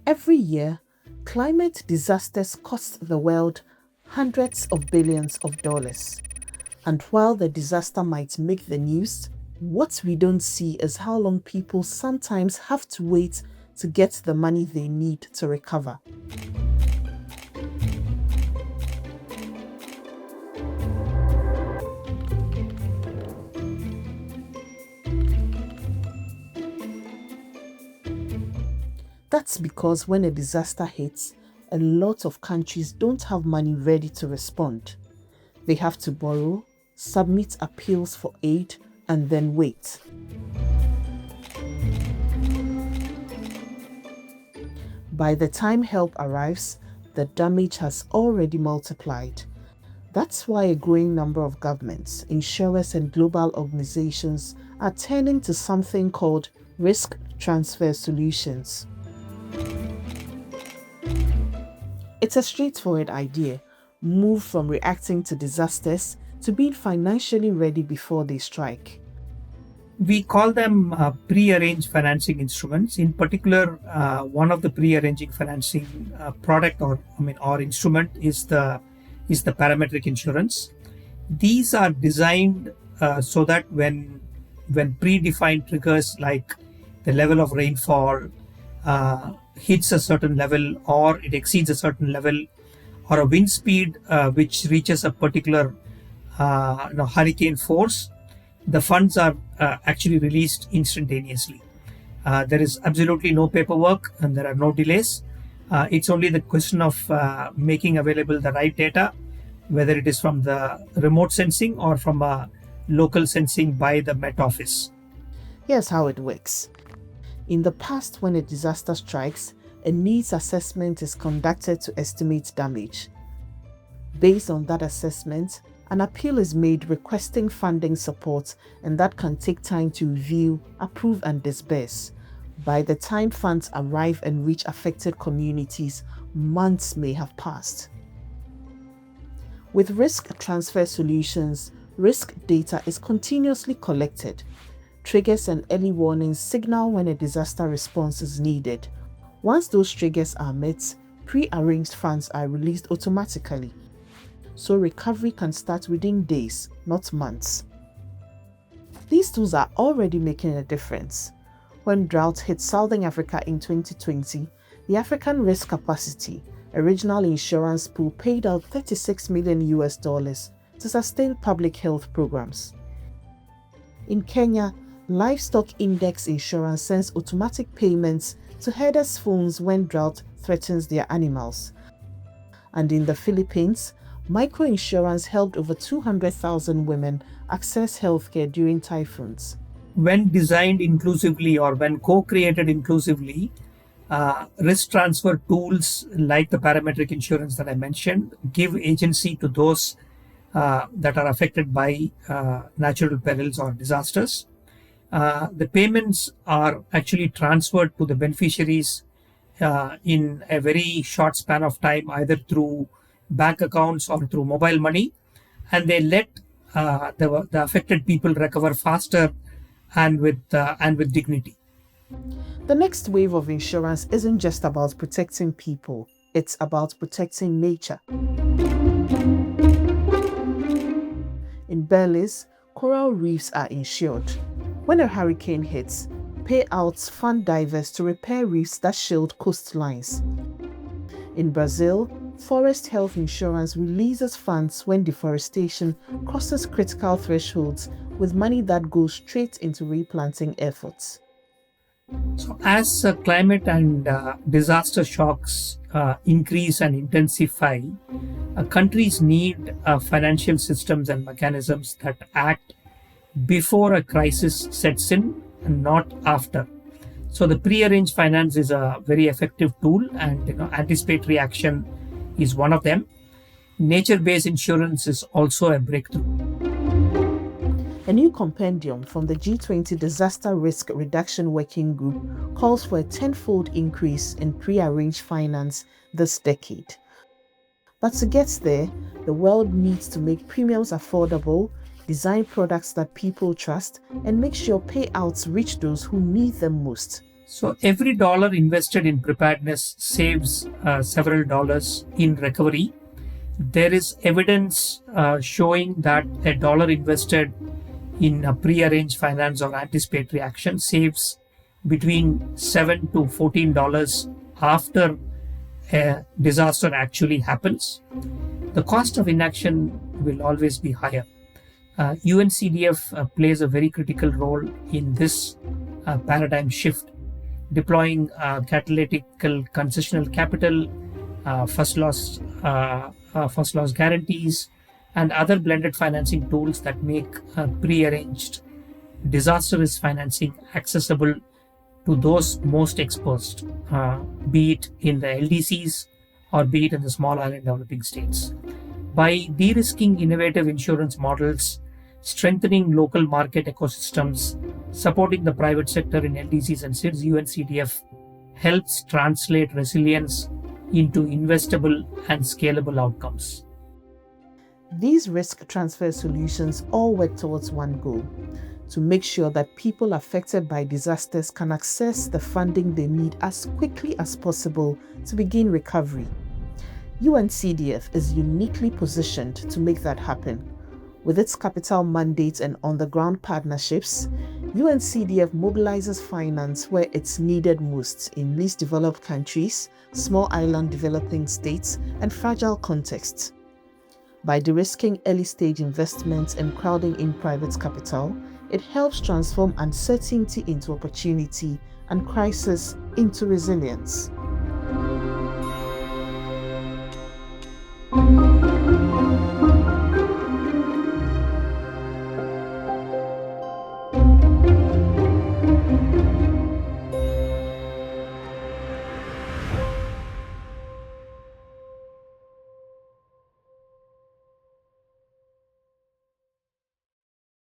Every year, climate disasters cost the world hundreds of billions of dollars. And while the disaster might make the news, what we don't see is how long people sometimes have to wait to get the money they need to recover. That's because when a disaster hits, a lot of countries don't have money ready to respond. They have to borrow, submit appeals for aid, and then wait. By the time help arrives, the damage has already multiplied. That's why a growing number of governments, insurers, and global organizations are turning to something called risk transfer solutions. It's a straightforward idea: move from reacting to disasters to being financially ready before they strike. We call them pre-arranged financing instruments. In particular, one of the pre-arranging financing product or instrument is the parametric insurance. These are designed so that when predefined triggers like the level of rainfall hits a certain level, or it exceeds a certain level, or a wind speed which reaches a particular hurricane force, the funds are actually released instantaneously. There is absolutely no paperwork and there are no delays. It's only the question of making available the right data, whether it is from the remote sensing or from a local sensing by the Met Office. Here's how it works. In the past, when a disaster strikes, a needs assessment is conducted to estimate damage. Based on that assessment, an appeal is made requesting funding support, and that can take time to review, approve, and disburse. By the time funds arrive and reach affected communities, months may have passed. With risk transfer solutions, risk data is continuously collected. Triggers and early warnings signal when a disaster response is needed. Once those triggers are met, pre-arranged funds are released automatically, so recovery can start within days, not months. These tools are already making a difference. When drought hit Southern Africa in 2020, the African Risk Capacity, a regional insurance pool, paid out $36 million to sustain public health programs. In Kenya, Livestock Index Insurance sends automatic payments to herders' phones when drought threatens their animals. And in the Philippines, microinsurance helped over 200,000 women access healthcare during typhoons. When designed inclusively or when co-created inclusively, risk transfer tools like the parametric insurance that I mentioned give agency to those that are affected by natural perils or disasters. The payments are actually transferred to the beneficiaries in a very short span of time, either through bank accounts or through mobile money, and they let the affected people recover faster and with dignity. The next wave of insurance isn't just about protecting people, it's about protecting nature. In Belize, coral reefs are insured. When a hurricane hits, payouts fund divers to repair reefs that shield coastlines. In Brazil, forest health insurance releases funds when deforestation crosses critical thresholds, with money that goes straight into replanting efforts. So as climate and disaster shocks increase and intensify, countries need financial systems and mechanisms that act before a crisis sets in and not after. So the pre-arranged finance is a very effective tool, and anticipatory action is one of them. Nature-based insurance is also a breakthrough. A new compendium from the G20 Disaster Risk Reduction Working Group calls for a tenfold increase in pre-arranged finance this decade. But to get there, the world needs to make premiums affordable, design products that people trust, and make sure payouts reach those who need them most. So every dollar invested in preparedness saves several dollars in recovery. There is evidence showing that a dollar invested in a pre-arranged finance or anticipatory action saves between $7 to $14 after a disaster actually happens. The cost of inaction will always be higher. UNCDF plays a very critical role in this paradigm shift, deploying catalytic concessional capital, first loss guarantees, and other blended financing tools that make pre-arranged disaster risk financing accessible to those most exposed, be it in the LDCs or be it in the small island developing states. By de-risking innovative insurance models, strengthening local market ecosystems, supporting the private sector in LDCs and SIDS, UNCDF helps translate resilience into investable and scalable outcomes. These risk transfer solutions all work towards one goal: to make sure that people affected by disasters can access the funding they need as quickly as possible to begin recovery. UNCDF is uniquely positioned to make that happen. With its capital mandates and on-the-ground partnerships, UNCDF mobilizes finance where it's needed most in least developed countries, small island developing states, and fragile contexts. By de-risking early-stage investments and crowding in private capital, it helps transform uncertainty into opportunity and crisis into resilience.